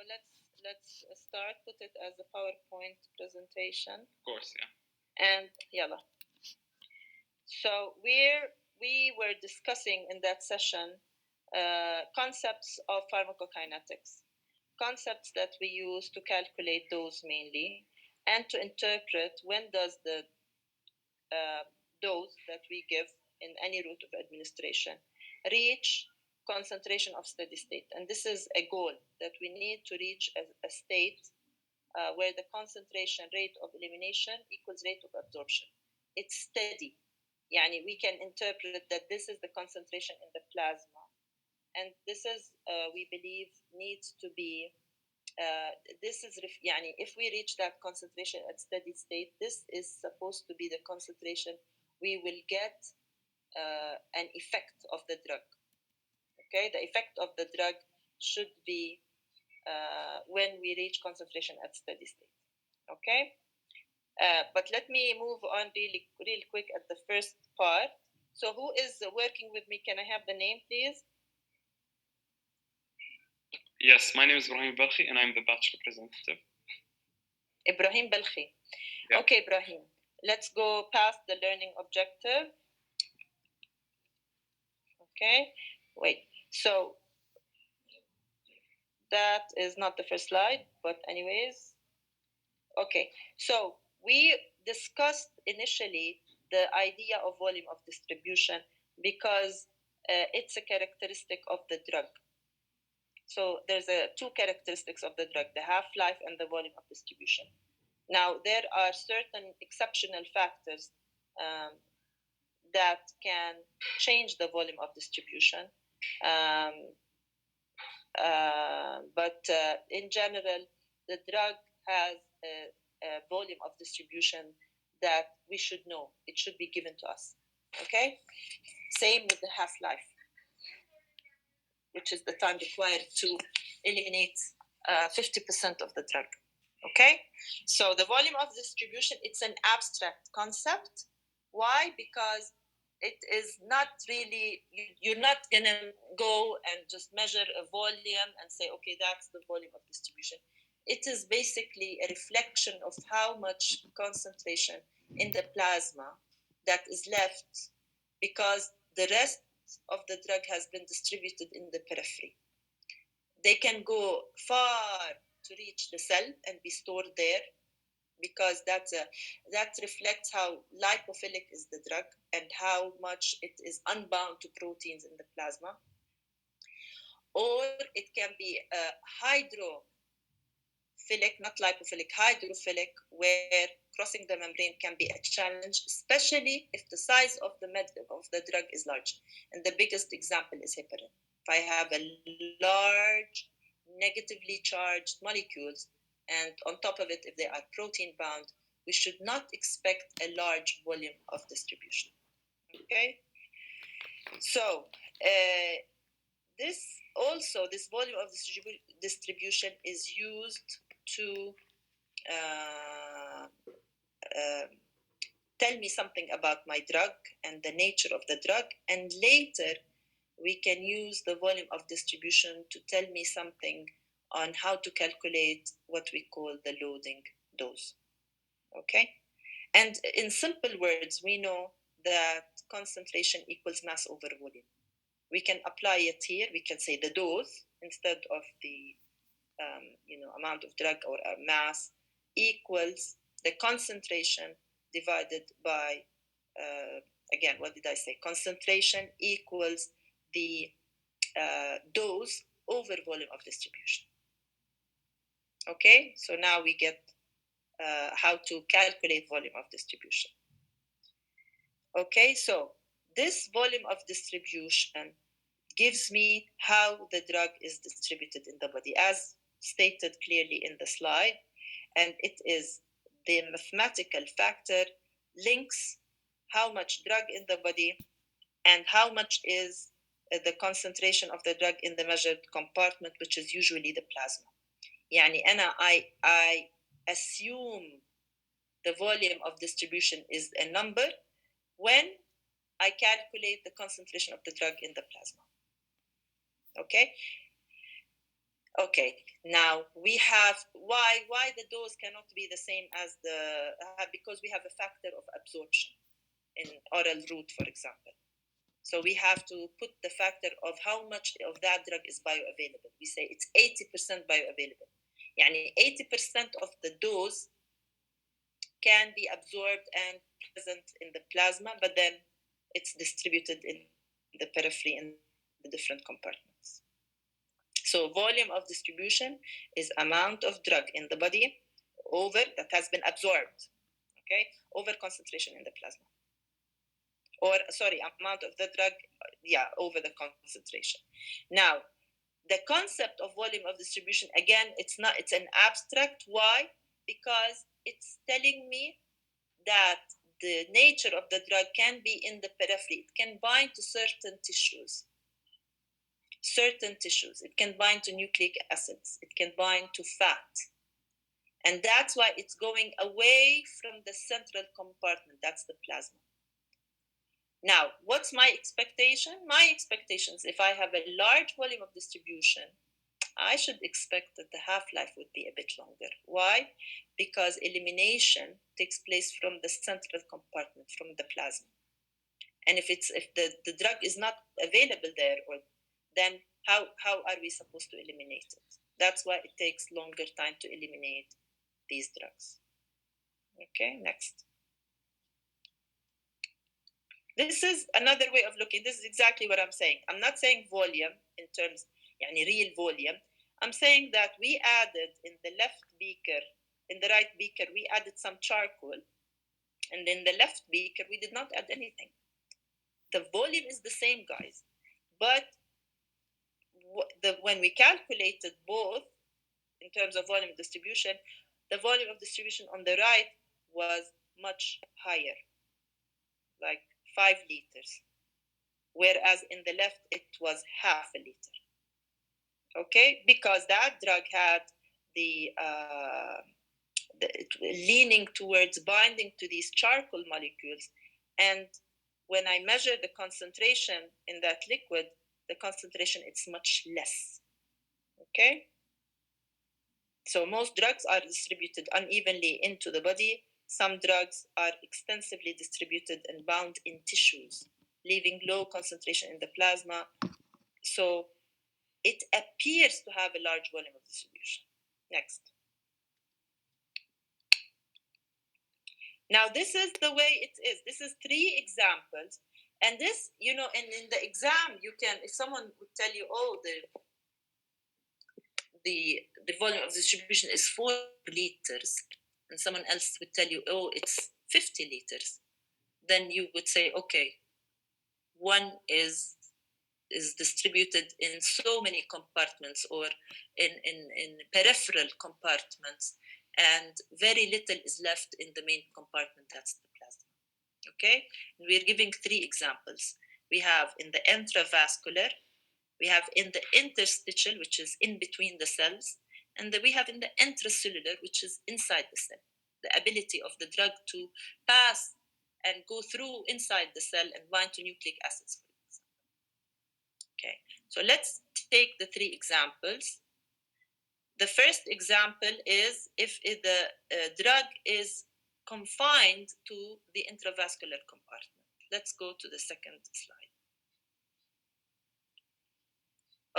let's start. Put it as a PowerPoint presentation. Of course, yeah. And yalla. So we were discussing in that session concepts of pharmacokinetics, concepts that we use to calculate dose mainly, and to interpret when does the dose that we give in any route of administration reach concentration of steady state. And this is a goal that we need to reach a state where the concentration rate of elimination equals rate of absorption. It's steady. Yani we can interpret that this is the concentration in the plasma. And this is, we believe, needs to be, if we reach that concentration at steady state, this is supposed to be the concentration we will get an effect of the drug. Okay, the effect of the drug should be when we reach concentration at steady state. Okay, but let me move on real quick at the first part. So who is working with me? Can I have the name, please? Yes, my name is Ibrahim Balkhi and I'm the batch representative. Ibrahim Balkhi. Yeah. Okay, Ibrahim. Let's go past the learning objective. Okay, wait. So that is not the first slide, but anyways. Okay, so we discussed initially the idea of volume of distribution because it's a characteristic of the drug. So there's two characteristics of the drug, the half-life and the volume of distribution. Now, there are certain exceptional factors that can change the volume of distribution. But in general, the drug has a volume of distribution that we should know. It should be given to us. Okay? Same with the half-life, which is the time required to eliminate 50% of the drug. Okay? So the volume of distribution, it's an abstract concept. Why? Because it is not really, you're not going to go and just measure a volume and say, okay, that's the volume of distribution. It is basically a reflection of how much concentration in the plasma that is left because the rest of the drug has been distributed in the periphery. They can go far to reach the cell and be stored there because that reflects how lipophilic is the drug and how much it is unbound to proteins in the plasma. Or it can be hydrophilic, not lipophilic, hydrophilic, where crossing the membrane can be a challenge, especially if the size of the drug is large. And the biggest example is heparin. If I have a large negatively charged molecules, and on top of it, if they are protein bound, we should not expect a large volume of distribution. Okay? So, this volume of distribution is used to tell me something about my drug and the nature of the drug, and later we can use the volume of distribution to tell me something on how to calculate what we call the loading dose. Okay? And in simple words, we know that concentration equals mass over volume. We can apply it here. We can say the dose instead of the amount of drug or mass equals the concentration divided by, again, what did I say? Concentration equals the dose over volume of distribution. Okay, so now we get how to calculate volume of distribution. Okay, so this volume of distribution gives me how the drug is distributed in the body, as stated clearly in the slide. And it is the mathematical factor links how much drug in the body and how much is the concentration of the drug in the measured compartment, which is usually the plasma. يعني I assume the volume of distribution is a number when I calculate the concentration of the drug in the plasma. Okay? Okay, now we have why the dose cannot be the same as the because we have a factor of absorption in oral route, for example. So we have to put the factor of how much of that drug is bioavailable. We say it's 80% bioavailable. Yani 80% of the dose can be absorbed and present in the plasma, but then it's distributed in the periphery in the different compartments. So volume of distribution is amount of drug in the body over that has been absorbed, okay, over concentration in the plasma. Or sorry, amount of the drug, over the concentration. Now, the concept of volume of distribution, again, it's an abstract. Why? Because it's telling me that the nature of the drug can be in the periphery. It can bind to certain tissues. It can bind to nucleic acids. It can bind to fat. And that's why it's going away from the central compartment. That's the plasma. Now, what's my expectation? My expectations, if I have a large volume of distribution, I should expect that the half-life would be a bit longer. Why? Because elimination takes place from the central compartment, from the plasma. And if the drug is not available there, then how are we supposed to eliminate it? That's why it takes longer time to eliminate these drugs. Okay, next. This is another way of looking. This is exactly what I'm saying. I'm not saying volume in terms, real volume. I'm saying that we added in the left beaker, in the right beaker, we added some charcoal. And in the left beaker, we did not add anything. The volume is the same, guys. But when we calculated both in terms of volume distribution, the volume of distribution on the right was much higher, like 5 liters, whereas in the left it was half a liter. Okay, because that drug had the leaning towards binding to these charcoal molecules, and when I measure the concentration in that liquid, the concentration is much less. Okay, so most drugs are distributed unevenly into the body. Some drugs are extensively distributed and bound in tissues, leaving low concentration in the plasma. So it appears to have a large volume of distribution. Next. Now, this is the way it is. This is 3 examples. And this, and in the exam, you can, if someone would tell you, oh, the volume of distribution is 4 liters, and someone else would tell you, oh, it's 50 liters, then you would say, okay, one is distributed in so many compartments or in peripheral compartments, and very little is left in the main compartment, that's the plasma. Okay, and we're giving 3 examples. We have in the intravascular, we have in the interstitial, which is in between the cells, and then we have in the intracellular, which is inside the cell. The ability of the drug to pass and go through inside the cell and bind to nucleic acids, for example. Okay, so let's take the 3 examples. The first example is if the drug is confined to the intravascular compartment. Let's go to the second slide.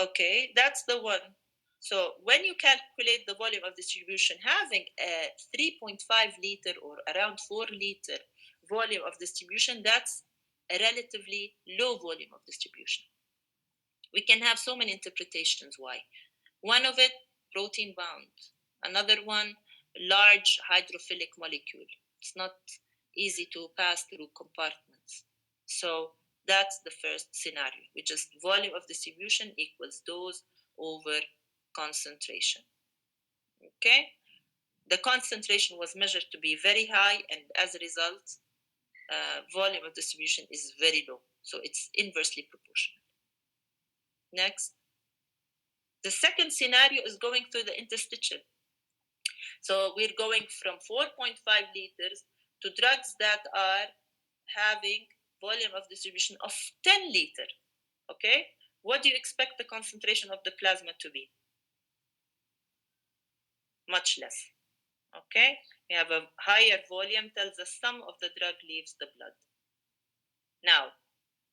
Okay, that's the one. So when you calculate the volume of distribution, having a 3.5 liter or around 4 liter volume of distribution, that's a relatively low volume of distribution. We can have so many interpretations why. One of it, protein bound. Another one, large hydrophilic molecule. It's not easy to pass through compartments. So that's the first scenario, which is volume of distribution equals dose over concentration. Okay? The concentration was measured to be very high, and as a result, volume of distribution is very low. So it's inversely proportional. Next. The second scenario is going through the interstitial. So we're going from 4.5 liters to drugs that are having volume of distribution of 10 liters. Okay? What do you expect the concentration of the plasma to be? much less. Okay, we have a higher volume, tells us some of the drug leaves the blood. Now,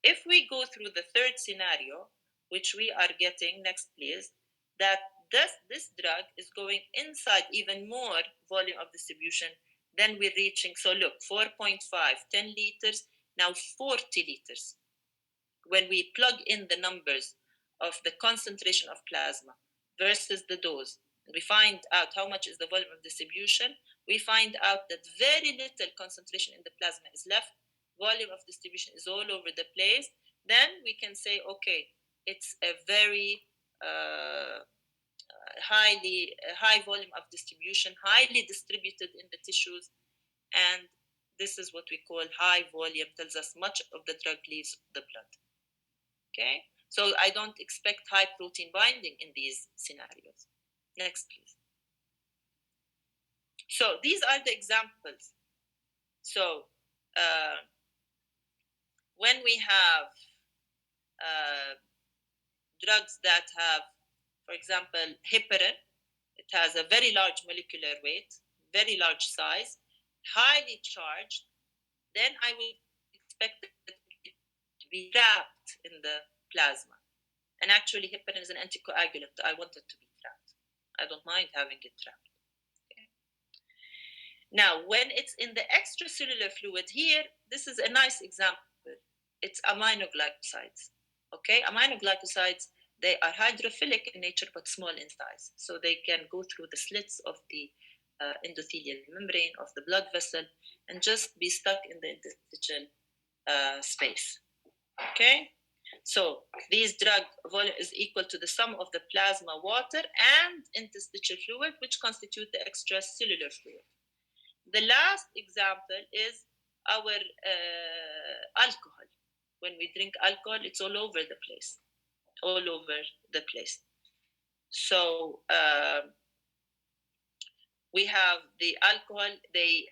if we go through the third scenario, which we are getting, next please, that this drug is going inside even more volume of distribution, then we're reaching, so look, 4.5, 10 liters, now 40 liters. When we plug in the numbers of the concentration of plasma versus the dose, and we find out how much is the volume of distribution, we find out that very little concentration in the plasma is left, volume of distribution is all over the place, then we can say, okay, it's a very high volume of distribution, highly distributed in the tissues, and this is what we call high volume, tells us much of the drug leaves the blood. Okay, so I don't expect high protein binding in these scenarios. Next, please. So these are the examples. So when we have drugs that have, for example, heparin, it has a very large molecular weight, very large size, highly charged, then I would expect it to be trapped in the plasma. And actually, heparin is an anticoagulant. I want it to be trapped. I don't mind having it trapped. Okay. Now, when it's in the extracellular fluid here, this is a nice example. It's aminoglycosides. Okay, aminoglycosides, they are hydrophilic in nature but small in size. So they can go through the slits of the endothelial membrane of the blood vessel and just be stuck in the interstitial space. Okay, so this drug volume is equal to the sum of the plasma, water, and interstitial fluid, which constitute the extracellular fluid. The last example is our alcohol. When we drink alcohol, it's all over the place, all over the place. So we have the alcohol, they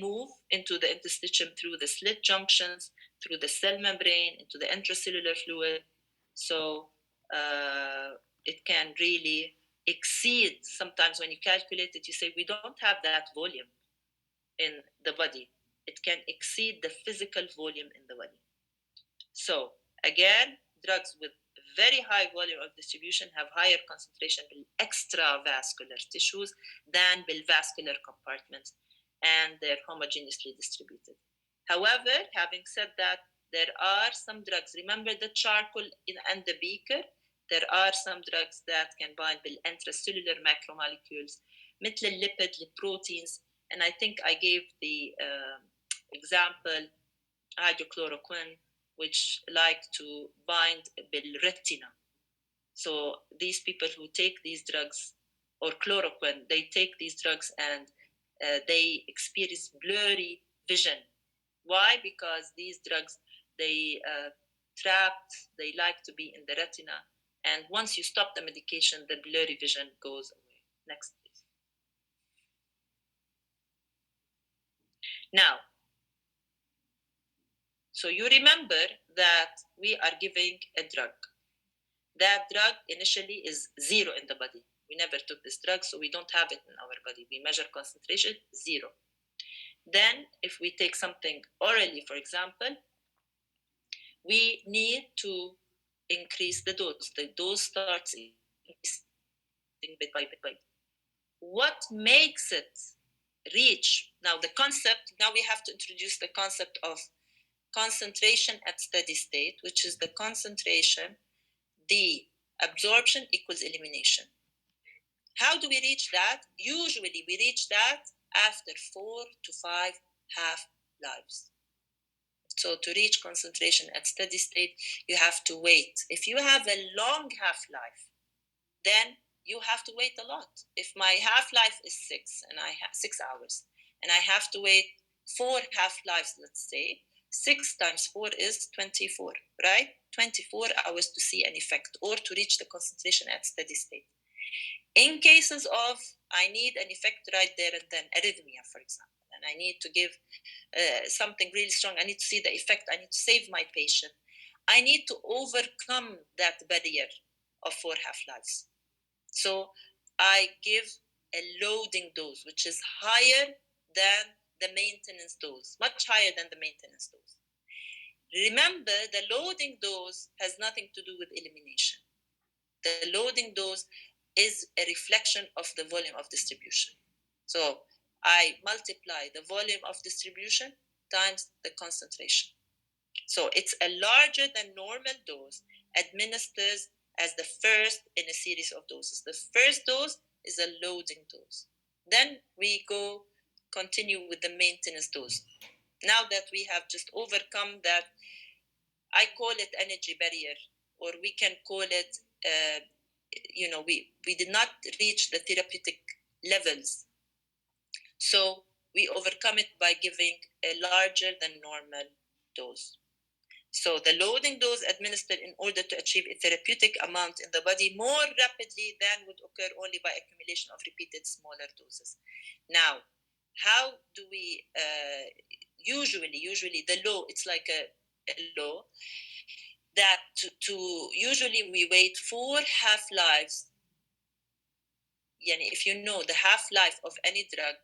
move into the interstitium through the slit junctions, through the cell membrane, into the intracellular fluid. So it can really exceed, sometimes when you calculate it, you say, we don't have that volume in the body. It can exceed the physical volume in the body. So again, drugs with very high volume of distribution have higher concentration in extravascular tissues than vascular compartments, and they're homogeneously distributed. However, having said that, there are some drugs. Remember the charcoal and the beaker? There are some drugs that can bind with intracellular macromolecules, مثل الليبيد, proteins, and I think I gave the example hydrochloroquine, which like to bind bil retina. So these people who take these drugs, or chloroquine, they take these drugs and they experience blurry vision. Why? Because these drugs, they they like to be in the retina, and once you stop the medication, the blurry vision goes away. Next, please. Now, so you remember that we are giving a drug. That drug initially is zero in the body. We never took this drug, so we don't have it in our body. We measure concentration, zero. Then, if we take something orally, for example, we need to increase the dose. The dose starts increasing bit by bit. What makes it reach? Now, the concept, now we have to introduce the concept of concentration at steady state, which is the concentration, the absorption equals elimination. How do we reach that? Usually we reach that after 4 to 5 half-lives. So to reach concentration at steady state, you have to wait. If you have a long half-life, then you have to wait a lot. If my half-life is 6 hours, and I have to wait 4 half-lives, let's say, 6 times 4 is 24, right? 24 hours to see an effect or to reach the concentration at steady state. In cases of, I need an effect right there and then, arrhythmia, for example, and I need to give something really strong, I need to see the effect, I need to save my patient, I need to overcome that barrier of 4 half-lives. So I give a loading dose, which is higher than the maintenance dose, much higher than the maintenance dose. Remember, the loading dose has nothing to do with elimination. The loading dose is a reflection of the volume of distribution. So I multiply the volume of distribution times the concentration. So it's a larger than normal dose administered as the first in a series of doses. The first dose is a loading dose. Then we continue with the maintenance dose. Now that we have just overcome that, I call it energy barrier, or we can call it, we did not reach the therapeutic levels. So we overcome it by giving a larger than normal dose. So the loading dose administered in order to achieve a therapeutic amount in the body more rapidly than would occur only by accumulation of repeated smaller doses. Now, how do we usually the law, it's like a law that to usually we wait 4 half-lives. If you know the half-life of any drug,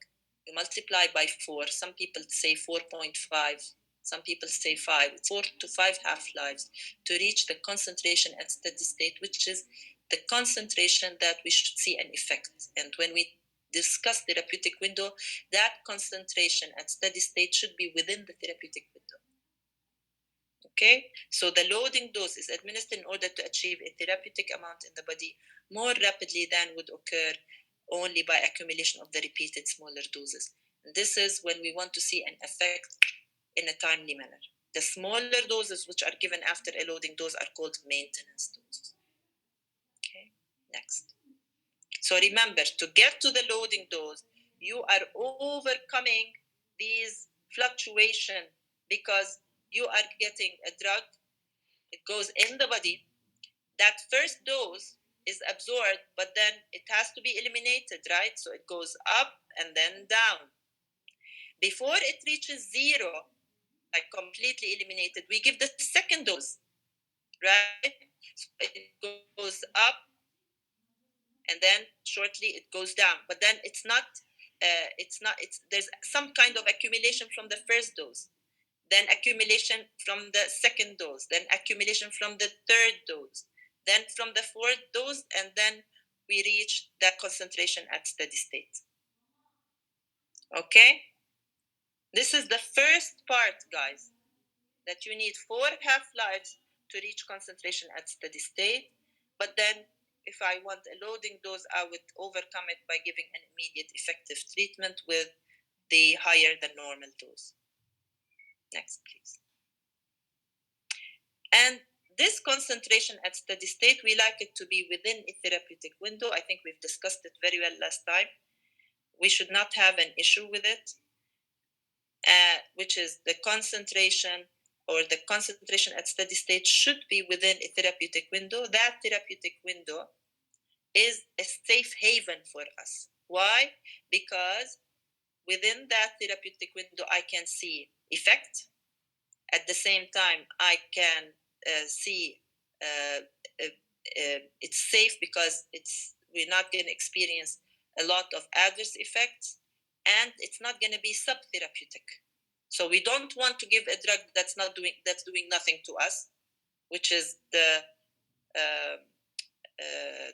you multiply by 4. Some people say 4.5. Some people say 5. It's 4 to 5 half-lives to reach the concentration at steady state, which is the concentration that we should see an effect. And when we discuss therapeutic window, that concentration at steady state should be within the therapeutic window. Okay, so the loading dose is administered in order to achieve a therapeutic amount in the body more rapidly than would occur only by accumulation of the repeated smaller doses. And this is when we want to see an effect in a timely manner. The smaller doses which are given after a loading dose are called maintenance doses. Okay, next. So remember, to get to the loading dose, you are overcoming these fluctuations because you are getting a drug, it goes in the body. That first dose is absorbed, but then it has to be eliminated, right? So it goes up and then down. Before it reaches 0, like completely eliminated, we give the second dose, right? So it goes up and then shortly it goes down. But then it's there's some kind of accumulation from the first dose, then accumulation from the second dose, then accumulation from the third dose, then from the fourth dose, and then we reach that concentration at steady state. Okay? This is the first part, guys, that you need 4 half-lives to reach concentration at steady state. But then if I want a loading dose, I would overcome it by giving an immediate effective treatment with the higher than normal dose. Next, please. And this concentration at steady state, we like it to be within a therapeutic window. I think we've discussed it very well last time. We should not have an issue with it, which is the concentration at steady state should be within a therapeutic window. That therapeutic window is a safe haven for us. Why? Because within that therapeutic window, I can see effect. At the same time, I can see it's safe because we're not going to experience a lot of adverse effects, and it's not going to be subtherapeutic. So we don't want to give a drug that's doing nothing to us, which is the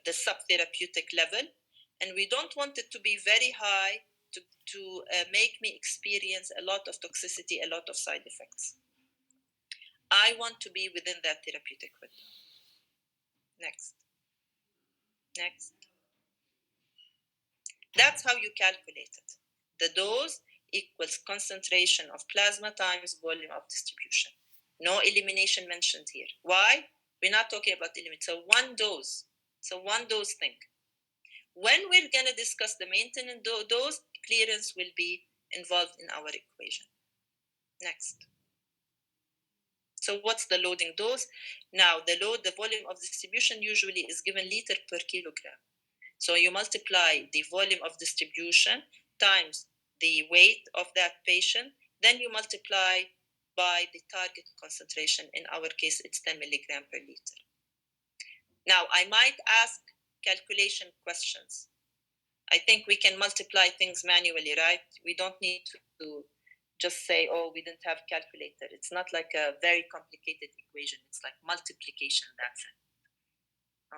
subtherapeutic level, and we don't want it to be very high to make me experience a lot of toxicity, a lot of side effects. I want to be within that therapeutic window. Next. That's how you calculate it. The dose equals concentration of plasma times volume of distribution. No elimination mentioned here. Why? We're not talking about elimination. So one dose. So one dose thing. When we're going to discuss the maintenance dose, clearance will be involved in our equation. Next. So what's the loading dose? Now, the volume of distribution usually is given liter per kilogram. So you multiply the volume of distribution times the weight of that patient, then you multiply by the target concentration. In our case, it's 10 milligram per liter. Now, I might ask calculation questions. I think we can multiply things manually, right? We don't need to just say, oh, we didn't have calculator. It's not like a very complicated equation. It's like multiplication, that's it.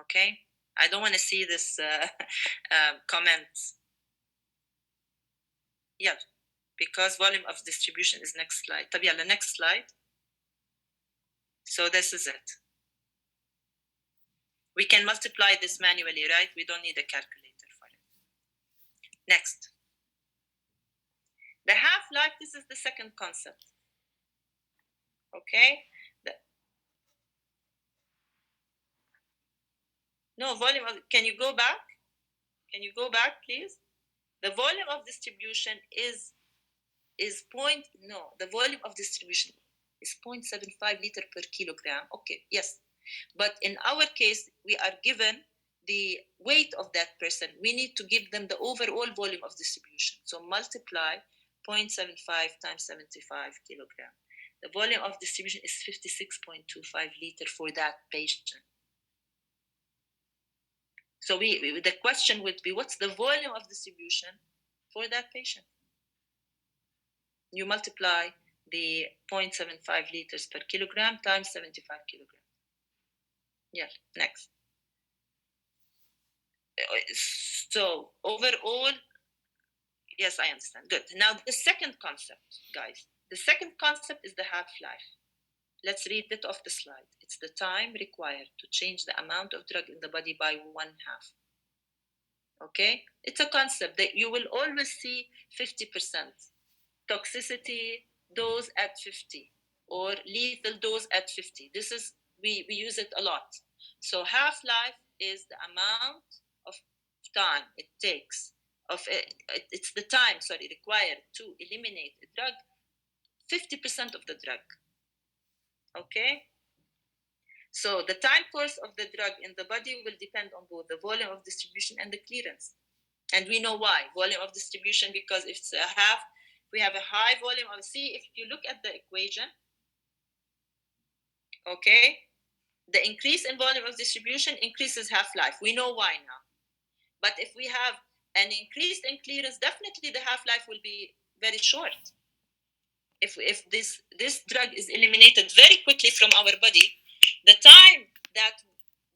Okay? I don't want to see this comments. Yeah, because volume of distribution is next slide. طب يلا, next slide. So this is it. We can multiply this manually, right? We don't need a calculator for it. Next. The half-life, this is the second concept. Okay? No, volume of, can you go back? Can you go back, please? The volume of distribution is the volume of distribution is 0.75 liter per kilogram. Okay, yes. But in our case, we are given the weight of that person. We need to give them the overall volume of distribution. So multiply 0.75 times 75 kilogram. The volume of distribution is 56.25 liter for that patient. So the question would be, what's the volume of distribution for that patient? You multiply the 0.75 liters per kilogram times 75 kilograms. Yeah, next. So overall, yes, I understand. Good. Now the second concept, guys. The second concept is the half-life. Let's read it off the slide. It's the time required to change the amount of drug in the body by 1/2. Okay? It's a concept that you will always see 50%. Toxicity dose at 50 or lethal dose at 50. This is, we use it a lot. So half-life is the amount of time it takes, it's the time, required to eliminate a drug, 50% of the drug. Okay? So the time course of the drug in the body will depend on both the volume of distribution and the clearance. And we know why. Volume of distribution, because if it's a half, we have a high volume of, see, if you look at the equation, okay, the increase in volume of distribution increases half-life. We know why now. But if we have an increase in clearance, definitely the half-life will be very short. If this drug is eliminated very quickly from our body, the time that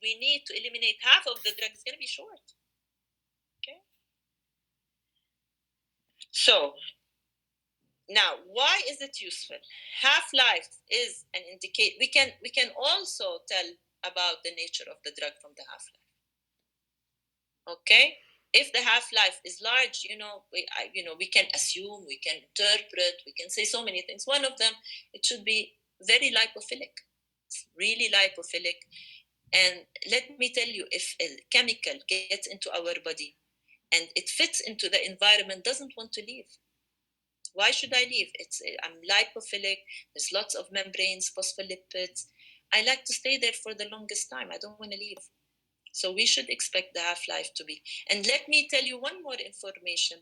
we need to eliminate half of the drug is going to be short. Okay. So now, why is it useful? Half-life is an indicator. We can also tell about the nature of the drug from the half-life. Okay, if the half-life is large, we can assume, we can interpret, we can say so many things. One of them, it should be very lipophilic. It's really lipophilic. And let me tell you, if a chemical gets into our body and it fits into the environment, doesn't want to leave. Why should I leave? I'm lipophilic. There's lots of membranes, phospholipids. I like to stay there for the longest time. I don't want to leave. So we should expect the half-life to be. And let me tell you one more information.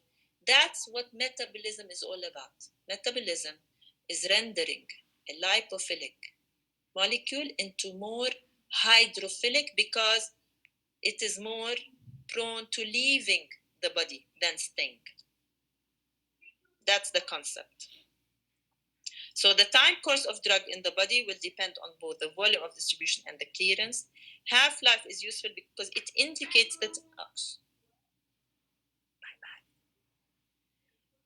That's what metabolism is all about. Metabolism is rendering a lipophilic molecule into more hydrophilic because it is more prone to leaving the body than staying. That's the concept. So the time course of drug in the body will depend on both the volume of distribution and the clearance. Half-life is useful because it indicates that...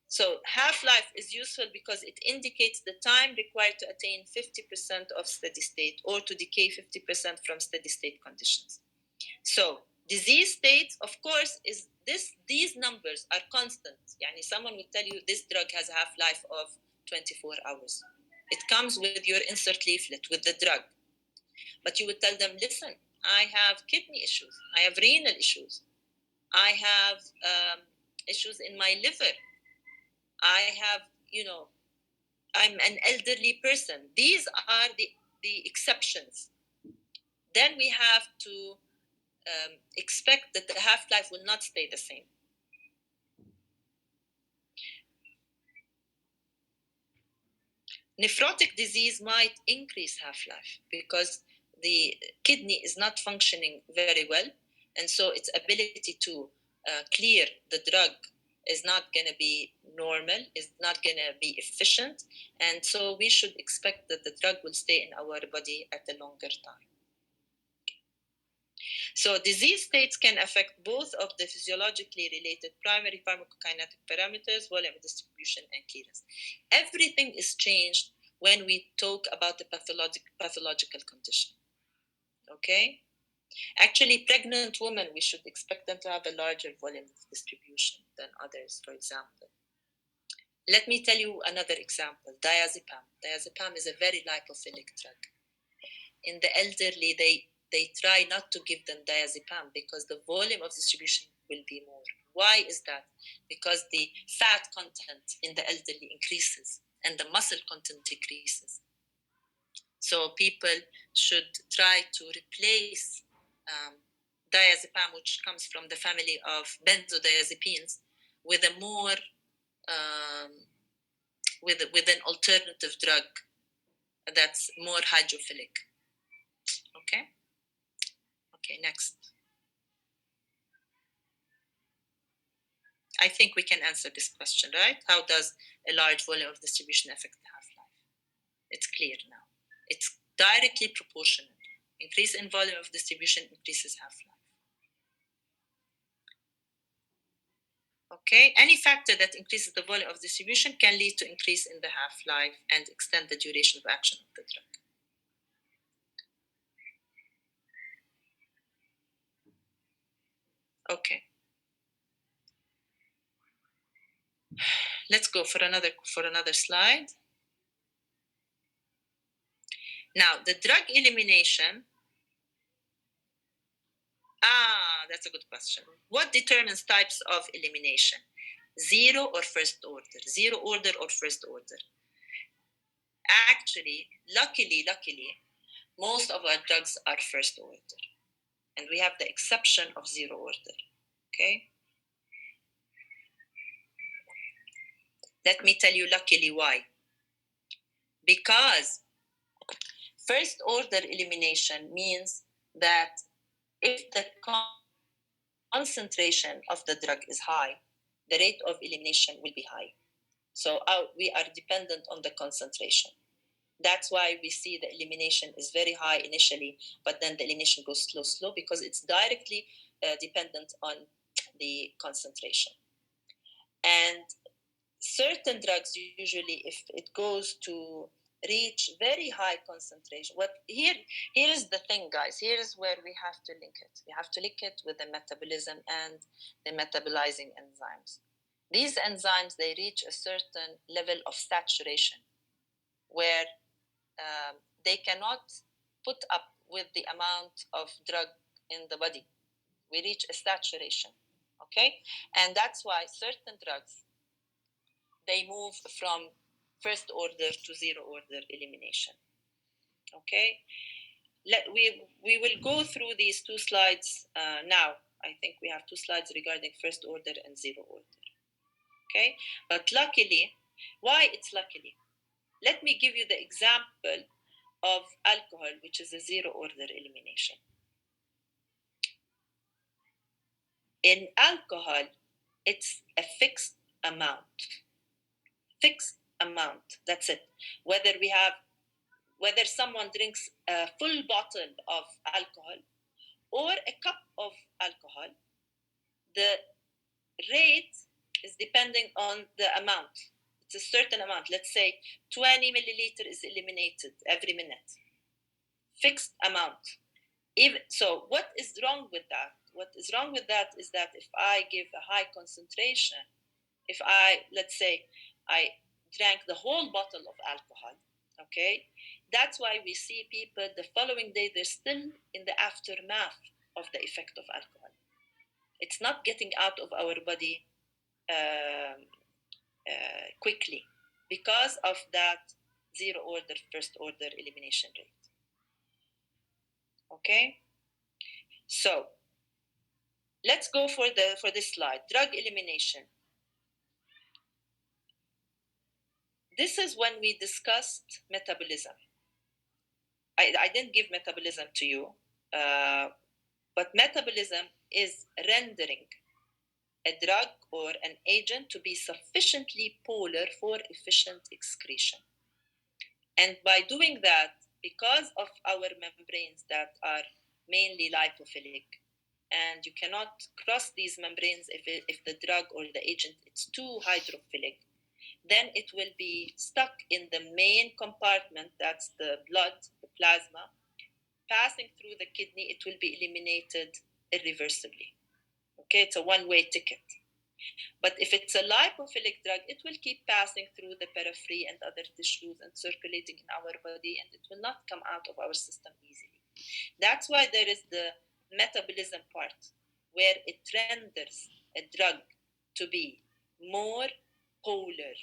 So half-life is useful because it indicates the time required to attain 50% of steady state or to decay 50% from steady state conditions. So disease states, of course, these numbers are constant. Someone will tell you this drug has a half-life of 24 hours. It comes with your insert leaflet with the drug. But you would tell them, listen, I have kidney issues. I have renal issues. I have issues in my liver. I have, I'm an elderly person. These are the exceptions. Then we have to expect that the half-life will not stay the same. Nephrotic disease might increase half-life because the kidney is not functioning very well, and so its ability to clear, the drug is not going to be normal, is not going to be efficient, and so we should expect that the drug will stay in our body at a longer time. So disease states can affect both of the physiologically related primary pharmacokinetic parameters, volume distribution, and clearance. Everything is changed when we talk about the pathological condition. Okay? Actually, pregnant women, we should expect them to have a larger volume of distribution than others, for example. Let me tell you another example, diazepam. Diazepam is a very lipophilic drug. In the elderly, they try not to give them diazepam because the volume of distribution will be more. Why is that? Because the fat content in the elderly increases and the muscle content decreases. So people should try to replace diazepam, which comes from the family of benzodiazepines, with a more with an alternative drug that's more hydrophilic. Okay, next. I think we can answer this question, right? How does a large volume of distribution affect the half-life? It's clear now. It's directly proportional. Increase in volume of distribution increases half-life. Okay, any factor that increases the volume of distribution can lead to increase in the half-life and extend the duration of action of the drug. Okay. Let's go for another slide. Now, the drug elimination. That's a good question. What determines types of elimination? Zero or first order? Zero order or first order? Actually, luckily, most of our drugs are first order. And we have the exception of zero order. Okay? Let me tell you luckily why. Because first order elimination means that if the concentration of the drug is high, the rate of elimination will be high. So we are dependent on the concentration. That's why we see the elimination is very high initially, but then the elimination goes slow, because it's directly dependent on the concentration. And certain drugs, usually, if it goes to reach very high concentration, here is the thing, guys. Here is where we have to link it. We have to link it with the metabolism and the metabolizing enzymes. These enzymes, they reach a certain level of saturation where they cannot put up with the amount of drug in the body. We reach a saturation, okay? And that's why certain drugs, they move from first order to zero order elimination, okay? We will go through these two slides now. I think we have two slides regarding first order and zero order, okay? But luckily, why it's luckily? Let me give you the example of alcohol, which is a zero order elimination. In alcohol, it's a fixed amount. Fixed amount, that's it. Whether someone drinks a full bottle of alcohol or a cup of alcohol, the rate is depending on the amount. It's a certain amount. Let's say 20 milliliter is eliminated every minute. Fixed amount. So what is wrong with that? What is wrong with that is that if I give a high concentration, let's say I drank the whole bottle of alcohol, okay, that's why we see people the following day, they're still in the aftermath of the effect of alcohol. It's not getting out of our body quickly because of that zero order, first order elimination rate. Okay, so let's go for this slide. Drug elimination. This is when we discussed metabolism. I didn't give metabolism to you, but metabolism is rendering a drug or an agent to be sufficiently polar for efficient excretion. And by doing that, because of our membranes that are mainly lipophilic, and you cannot cross these membranes if the drug or the agent is too hydrophilic, then it will be stuck in the main compartment, that's the blood, the plasma, passing through the kidney. It will be eliminated irreversibly. Okay, it's a one-way ticket. But if it's a lipophilic drug, it will keep passing through the periphery and other tissues and circulating in our body, and it will not come out of our system easily. That's why there is the metabolism part, where it renders a drug to be more polar,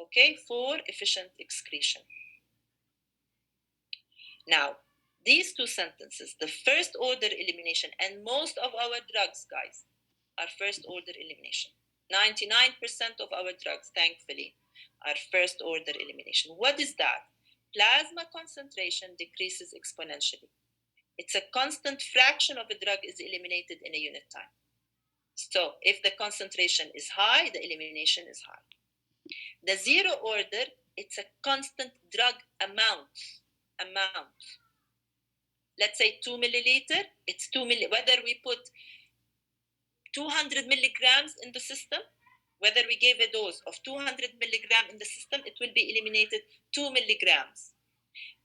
okay, for efficient excretion. Now, these two sentences, the first order elimination, and most of our drugs, guys, are first order elimination. 99% of our drugs, thankfully, are first order elimination. What is that? Plasma concentration decreases exponentially. It's a constant fraction of a drug is eliminated in a unit time. So if the concentration is high, the elimination is high. The zero order, it's a constant drug amount. Let's say 2 milliliter, it's 2 milli. Whether we put 200 milligrams in the system, whether we gave a dose of 200 milligram in the system, it will be eliminated 2 milligrams.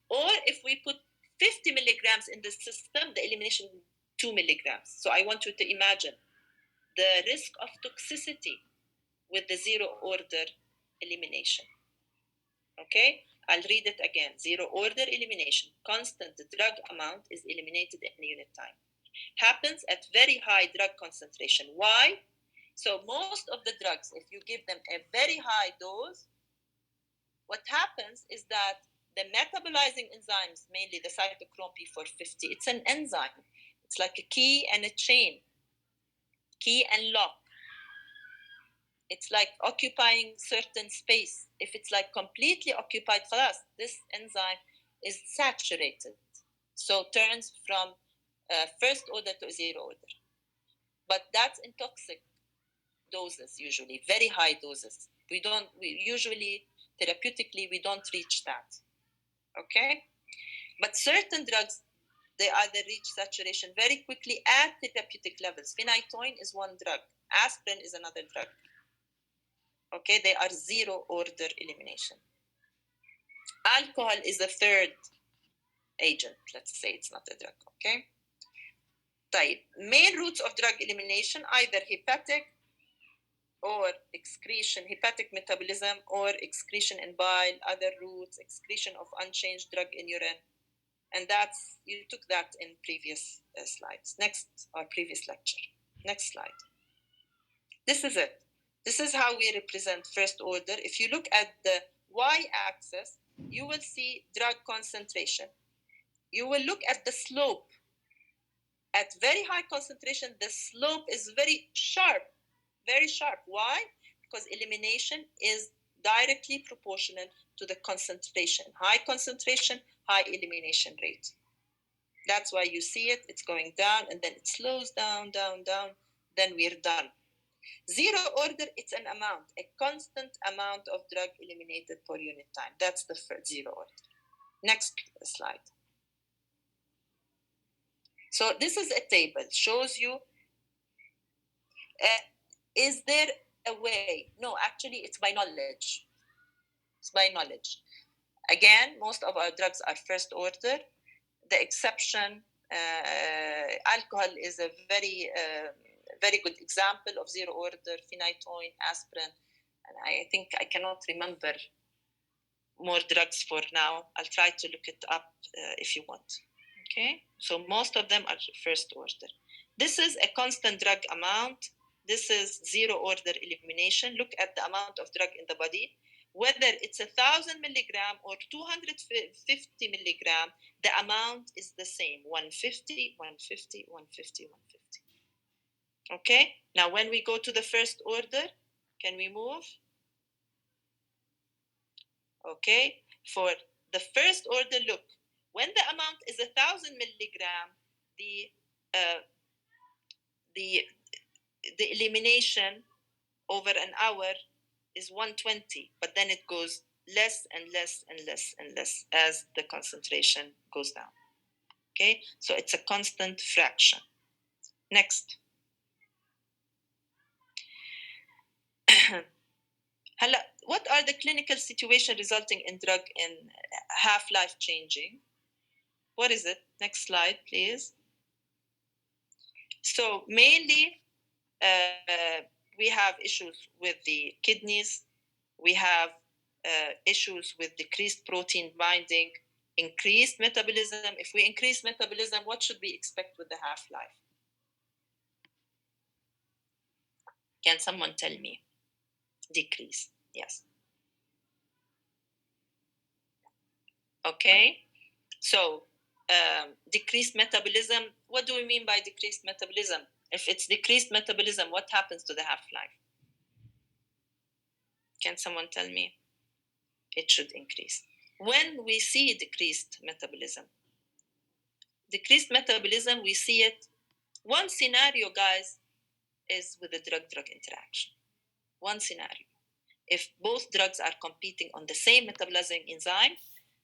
Or if we put 50 milligrams in the system, the elimination will be 2 milligrams. So I want you to imagine the risk of toxicity with the zero order elimination. Okay, I'll read it again. Zero order elimination, constant drug amount is eliminated in unit time. Happens at very high drug concentration. Why? So most of the drugs, if you give them a very high dose, what happens is that the metabolizing enzymes, mainly the cytochrome P450, it's an enzyme. It's like a key and a chain, key and lock. It's like occupying certain space. If it's like completely occupied, this enzyme is saturated. So turns from first order to zero order. But that's in toxic doses, usually very high doses. We usually therapeutically we don't reach that. Okay, but certain drugs, they either reach saturation very quickly at therapeutic levels. Phenytoin is one drug. Aspirin is another drug. Okay, they are zero order elimination. Alcohol is a third agent. Let's say it's not a drug. Okay. Type main routes of drug elimination, either hepatic or excretion, hepatic metabolism, or excretion in bile, other routes, excretion of unchanged drug in urine. And that's, you took that in previous slides. Next, or previous lecture. Next slide. This is it. This is how we represent first order. If you look at the y-axis, you will see drug concentration. You will look at the slope. At very high concentration, the slope is very sharp. Very sharp. Why? Because elimination is directly proportional to the concentration. High concentration, high elimination rate. That's why you see it, it's going down, and then it slows down, then we're done. Zero order, it's an amount, a constant amount of drug eliminated per unit time. That's the first zero order. Next slide. So this is a table, shows you, is there a way? No, actually it's by knowledge. It's by knowledge. Again, most of our drugs are first order. The exception, alcohol is a very good example of zero order, phenytoin, aspirin, and I think I cannot remember more drugs for now. I'll try to look it up if you want. Okay, so most of them are first order. This is a constant drug amount. This is zero order elimination. Look at the amount of drug in the body. Whether it's 1,000 milligram or 250 milligram, the amount is the same, 150, 150, 150, 150. Okay, now when we go to the first order, can we move? Okay, for the first order, look, when the amount is 1,000 milligram, the the elimination over an hour is 120, but then it goes less and less and less and less as the concentration goes down. Okay, so it's a constant fraction. Next. What are the clinical situations resulting in drug in half-life changing? What is it? Next slide, please. So mainly, we have issues with the kidneys. We have issues with decreased protein binding, increased metabolism. If we increase metabolism, what should we expect with the half-life? Can someone tell me? Decrease, yes. Okay, so decreased metabolism. What do we mean by decreased metabolism? If it's decreased metabolism, what happens to the half-life? Can someone tell me? It should increase. When we see decreased metabolism, we see it. One scenario, guys, is with the drug-drug interaction. One scenario. If both drugs are competing on the same metabolizing enzyme,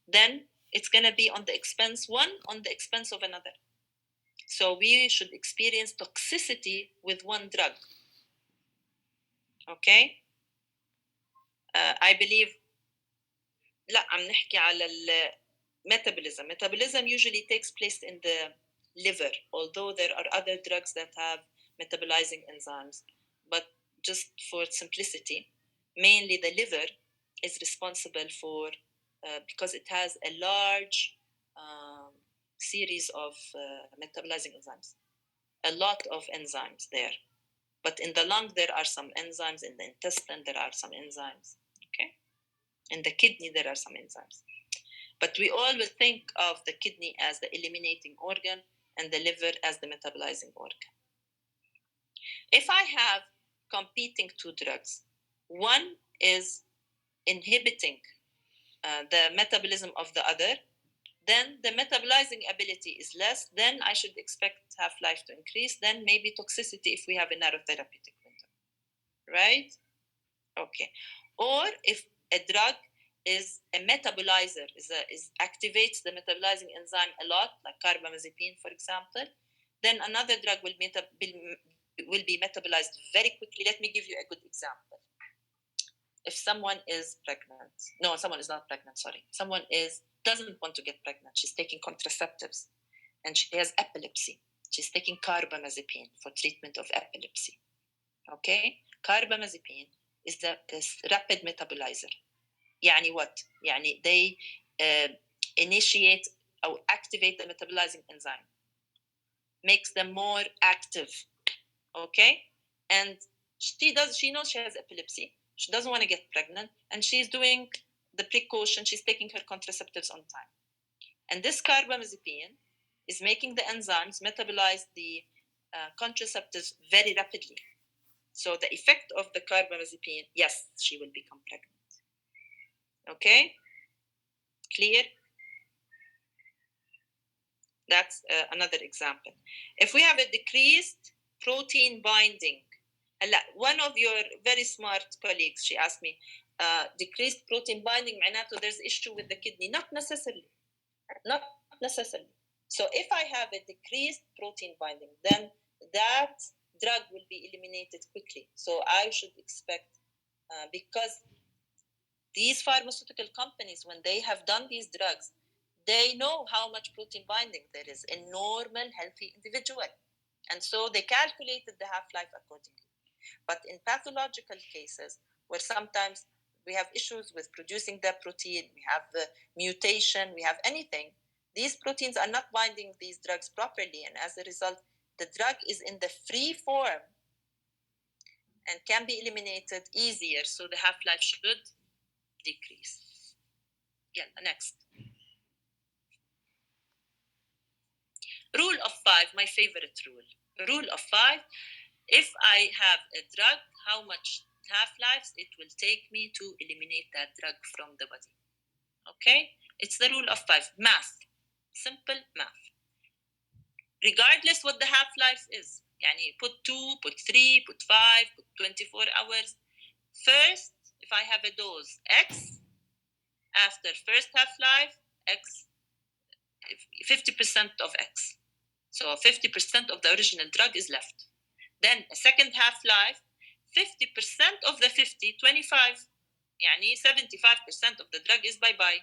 then it's going to be on the expense of another. So we should experience toxicity with one drug. Okay? I believe لا عم نحكي على metabolism. Metabolism usually takes place in the liver, although there are other drugs that have metabolizing enzymes. But just for simplicity, mainly the liver is responsible for, because it has a large series of metabolizing enzymes, a lot of enzymes there. But in the lung, there are some enzymes. In the intestine, there are some enzymes. Okay? In the kidney, there are some enzymes. But we always think of the kidney as the eliminating organ and the liver as the metabolizing organ. If I have competing two drugs, one is inhibiting the metabolism of the other, then the metabolizing ability is less, then I should expect half-life to increase, then maybe toxicity if we have a narrow therapeutic window, right? Okay. Or if a drug is a metabolizer, activates the metabolizing enzyme a lot, like carbamazepine, for example, then another drug will be metabolized very quickly. Let me give you a good example. If someone is pregnant, no, someone is not pregnant, sorry. Someone doesn't want to get pregnant. She's taking contraceptives and she has epilepsy. She's taking carbamazepine for treatment of epilepsy. Okay? Carbamazepine is a rapid metabolizer. يعني what? يعني they initiate or activate the metabolizing enzyme, makes them more active. Okay? And she knows she has epilepsy. She doesn't want to get pregnant, and she's doing the precaution. She's taking her contraceptives on time. And this carbamazepine is making the enzymes metabolize the contraceptives very rapidly. So the effect of the carbamazepine, yes, she will become pregnant. Okay? Clear? That's another example. If we have a decreased protein binding, one of your very smart colleagues, she asked me, decreased protein binding معناته there's issue with the kidney. Not necessarily. Not necessarily. So if I have a decreased protein binding, then that drug will be eliminated quickly. So I should expect, because these pharmaceutical companies, when they have done these drugs, they know how much protein binding there is in normal, healthy individual. And so they calculated the half-life accordingly. But in pathological cases, where sometimes we have issues with producing the protein, we have the mutation, we have anything, these proteins are not binding these drugs properly. And as a result, the drug is in the free form and can be eliminated easier. So the half-life should decrease. Yeah, next. Rule of 5, my favorite rule. Rule of 5, if I have a drug, how much half-lives it will take me to eliminate that drug from the body. Okay? It's the rule of 5. Math. Simple math. Regardless what the half-life is, يعني put 2, put 3, put 5, put 24 hours. First, if I have a dose X, after first half-life, X, 50% of X. So 50% of the original drug is left. Then a second half-life, 50% of the 50, 25. يعني 75% of the drug is bye-bye.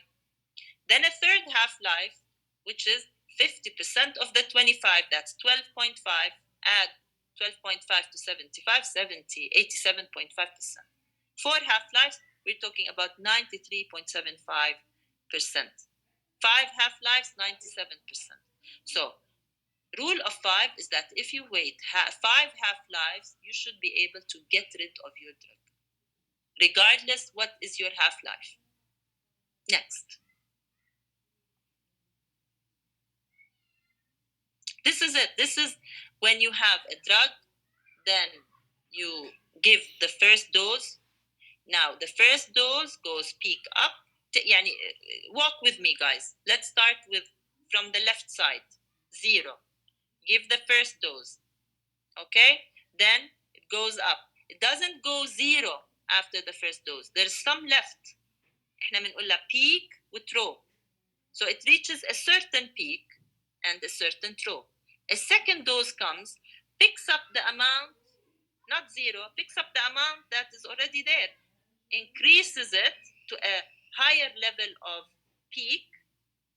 Then a third half-life, which is 50% of the 25, that's 12.5, add 12.5 to 75, 70, 87.5%. Four half-lives, we're talking about 93.75%. Five half-lives, 97%. So rule of 5 is that if you wait 5 half-lives, you should be able to get rid of your drug, regardless what is your half-life. Next. This is it. This is when you have a drug, then you give the first dose. Now, the first dose goes peak up. يعني, walk with me, guys. Let's start with from the left side, 0. Give the first dose. Okay? Then it goes up. It doesn't go 0 after the first dose. There's some left. احنا بنقولها peak وthrow. So it reaches a certain peak and a certain throw. A second dose comes, picks up the amount, not 0, picks up the amount that is already there, increases it to a higher level of peak,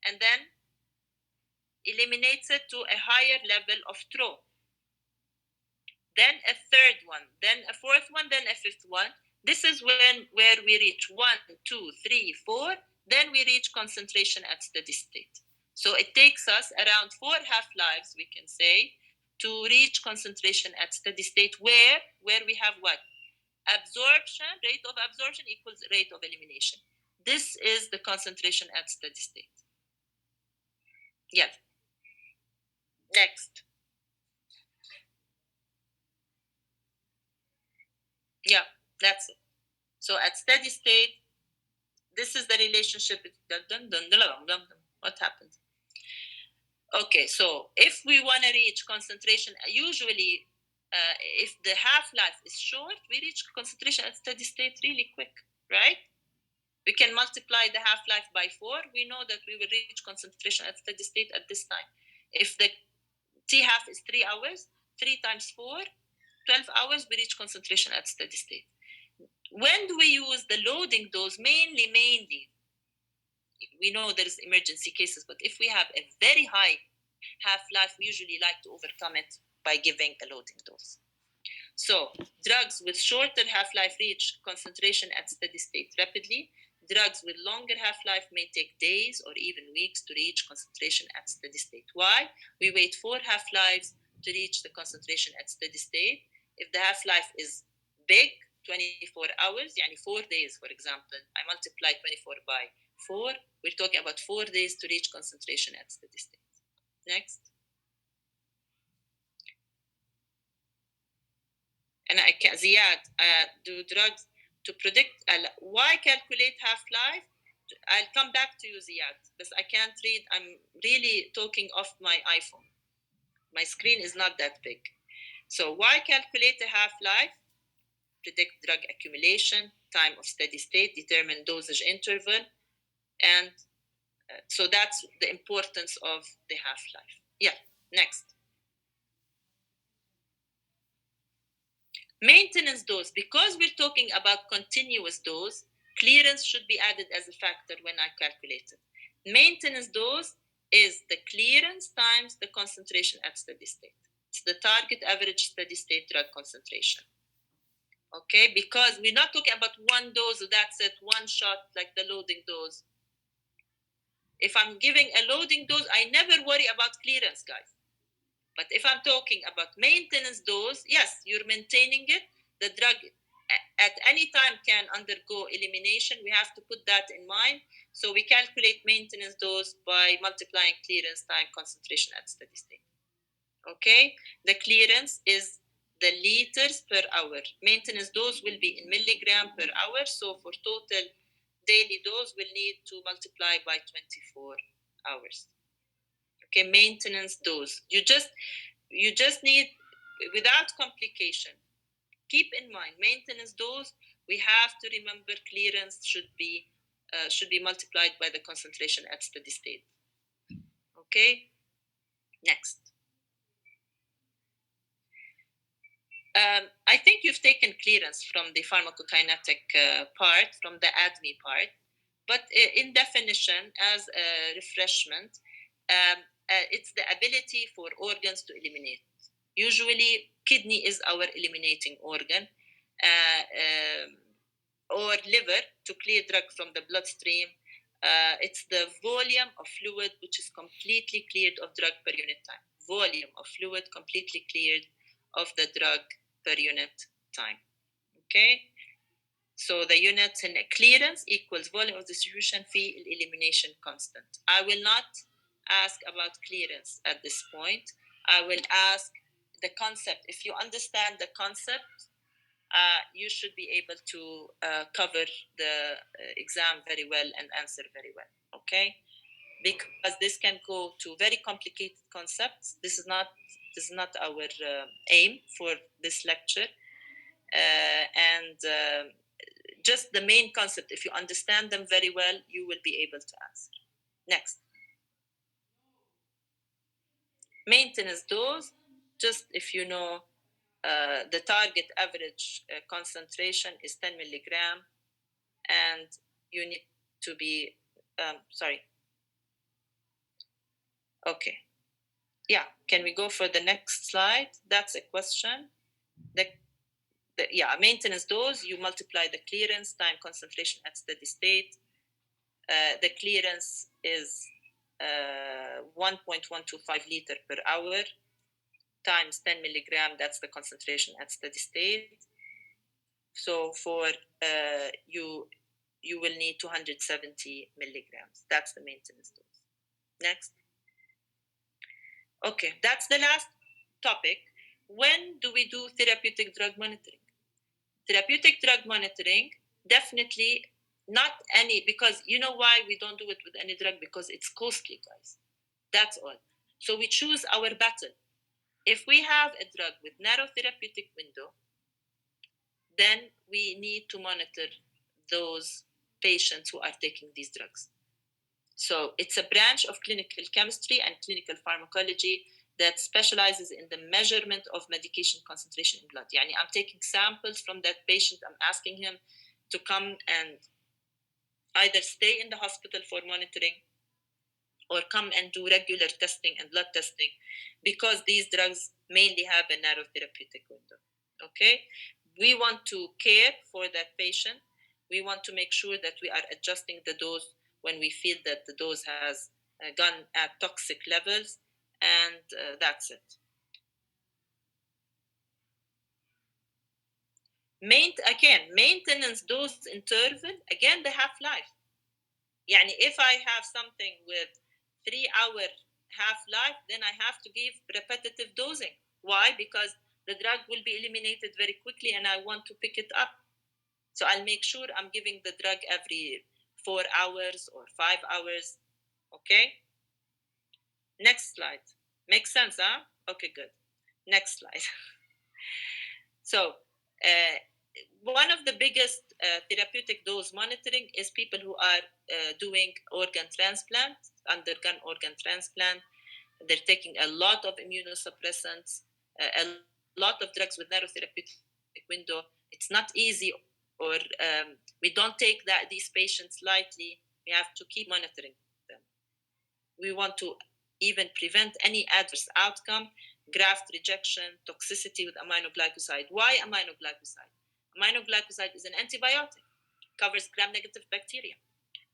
and then eliminates it to a higher level of throw. Then a third one, then a fourth one, then a fifth one. This is where we reach 1, 2, 3, 4, then we reach concentration at steady state. So it takes us around 4 half-lives, we can say, to reach concentration at steady state, where we have what? Absorption, rate of absorption equals rate of elimination. This is the concentration at steady state. Yes. Next. Yeah, that's it. So at steady state, this is the relationship. What happened? Okay, so if we want to reach concentration, usually if the half-life is short, we reach concentration at steady state really quick, right? We can multiply the half-life by 4. We know that we will reach concentration at steady state at this time. If the T-half is 3 hours, 3 times 4, 12 hours, we reach concentration at steady state. When do we use the loading dose? Mainly, we know there's emergency cases, but if we have a very high half-life, we usually like to overcome it by giving a loading dose. So drugs with shorter half-life reach concentration at steady state rapidly. Drugs with longer half-life may take days or even weeks to reach concentration at steady state. Why? We wait 4 half-lives to reach the concentration at steady state. If the half-life is big, 24 hours, yani 4 days, for example, I multiply 24 by 4, we're talking about 4 days to reach concentration at steady state. Next. And I can, Ziad, do drugs to predict, why calculate half-life? I'll come back to you, Ziad, because I can't read. I'm really talking off my iPhone. My screen is not that big. So why calculate a half-life? Predict drug accumulation, time of steady state, determine dosage interval, and so that's the importance of the half-life. Yeah, next. Maintenance dose, because we're talking about continuous dose, clearance should be added as a factor when I calculate it. Maintenance dose is the clearance times the concentration at steady state. It's the target average steady state drug concentration. Okay, because we're not talking about one dose, that's it, one shot like the loading dose. If I'm giving a loading dose, I never worry about clearance, guys. But if I'm talking about maintenance dose, yes, you're maintaining it. The drug at any time can undergo elimination. We have to put that in mind. So we calculate maintenance dose by multiplying clearance time concentration at steady state. Okay, the clearance is the liters per hour. Maintenance dose will be in milligram per hour. So for total daily dose, we'll need to multiply by 24 hours. Okay, maintenance dose. You just need without complication. Keep in mind, maintenance dose, we have to remember clearance should be multiplied by the concentration at steady state. Okay, next. I think you've taken clearance from the pharmacokinetic part, from the ADME part, but in definition, as a refreshment, it's the ability for organs to eliminate. Usually, kidney is our eliminating organ, or liver to clear drug from the bloodstream. It's the volume of fluid which is completely cleared of drug per unit time. Volume of fluid completely cleared of the drug per unit time. Okay? So the units in clearance equals volume of distribution phi elimination constant. I will not ask about clearance at this point. I will ask the concept. If you understand the concept, you should be able to cover the exam very well and answer very well. Okay? Because this can go to very complicated concepts. This is not our aim for this lecture. And just the main concept, if you understand them very well, you will be able to answer. Next. Maintenance dose, just if you know, the target average concentration is 10 milligram, and you need to be, sorry. Okay. Yeah, can we go for the next slide? That's a question. Maintenance dose, you multiply the clearance time concentration at steady state. The clearance is 1.125 liter per hour times 10 milligram, that's the concentration at steady state. So for you will need 270 milligrams. That's the maintenance dose. Next. Okay, that's the last topic. When do we do therapeutic drug monitoring? Therapeutic drug monitoring, definitely not any, because you know why we don't do it with any drug? Because it's costly, guys. That's all. So we choose our battle. If we have a drug with narrow therapeutic window, then we need to monitor those patients who are taking these drugs. So it's a branch of clinical chemistry and clinical pharmacology that specializes in the measurement of medication concentration in blood. Yani I'm taking samples from that patient, I'm asking him to come and either stay in the hospital for monitoring or come and do regular testing and blood testing, because these drugs mainly have a narrow therapeutic window. Okay? We want to care for that patient. We want to make sure that we are adjusting the dose when we feel that the dose has gone at toxic levels, and that's it. Maintenance dose interval, again, the half-life. Yani if I have something with 3-hour half-life, then I have to give repetitive dosing. Why? Because the drug will be eliminated very quickly and I want to pick it up. So I'll make sure I'm giving the drug every 4 hours or 5 hours. Okay? Next slide. Makes sense, huh? Okay, good. Next slide. So, one of the biggest therapeutic dose monitoring is people who are doing organ transplant, undergone organ transplant. They're taking a lot of immunosuppressants, a lot of drugs with narrow therapeutic window. It's not easy, or we don't take these patients lightly. We have to keep monitoring them. We want to even prevent any adverse outcome, graft rejection, toxicity with aminoglycoside. Why aminoglycoside? Aminoglycoside is an antibiotic, covers gram-negative bacteria.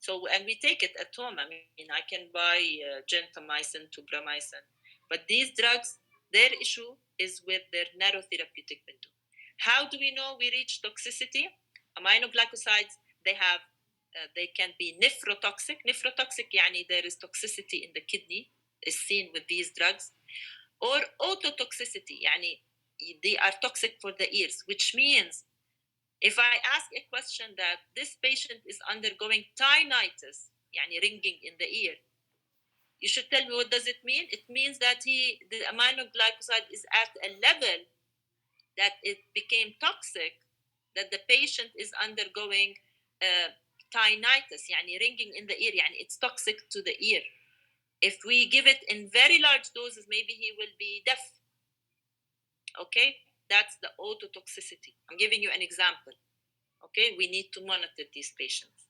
So, and we take it at home. I mean, I can buy gentamicin, tubramycin. But these drugs, their issue is with their narrow therapeutic window. How do we know we reach toxicity? Aminoglycosides, they can be nephrotoxic. Nephrotoxic, yani there is toxicity in the kidney, is seen with these drugs. Or ototoxicity, yani they are toxic for the ears, which means if I ask a question that this patient is undergoing tinnitus, yani ringing in the ear, you should tell me what does it mean? It means that the aminoglycoside is at a level that it became toxic, that the patient is undergoing tinnitus, يعني ringing in the ear, يعني it's toxic to the ear. If we give it in very large doses, maybe he will be deaf. Okay, that's the ototoxicity. I'm giving you an example. Okay, we need to monitor these patients.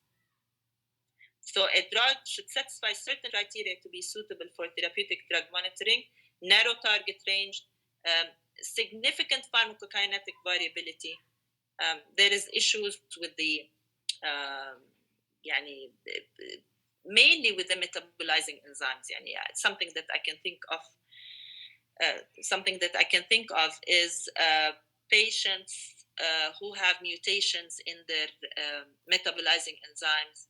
So a drug should satisfy certain criteria to be suitable for therapeutic drug monitoring: narrow target range, significant pharmacokinetic variability. There is issues with the mainly with the metabolizing enzymes. Something that I can think of. Something that I can think of is patients who have mutations in their metabolizing enzymes.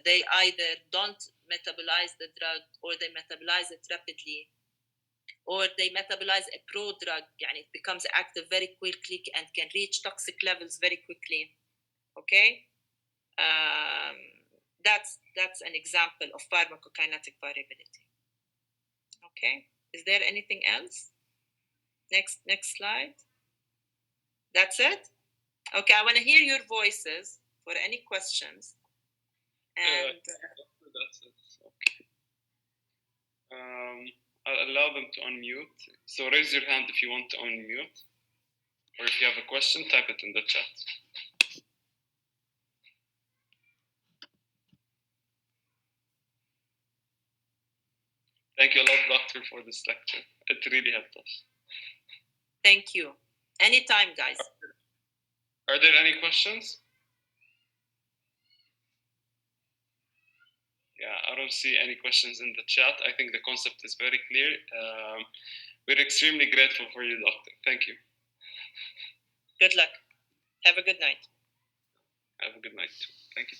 They either don't metabolize the drug, or they metabolize it rapidly, or they metabolize a pro-drug, it becomes active very quickly and can reach toxic levels very quickly. Okay, that's an example of pharmacokinetic variability. Okay, is there anything else? Next slide. That's it. Okay, I want to hear your voices for any questions. And that's it. Okay. I'll allow them to unmute. So raise your hand if you want to unmute, or if you have a question, type it in the chat. Thank you a lot, Doctor, for this lecture. It really helped us. Thank you. Anytime, guys. Are there any questions? Yeah, I don't see any questions in the chat. I think the concept is very clear. We're extremely grateful for you, Doctor. Thank you. Good luck. Have a good night. Have a good night too. Thank you.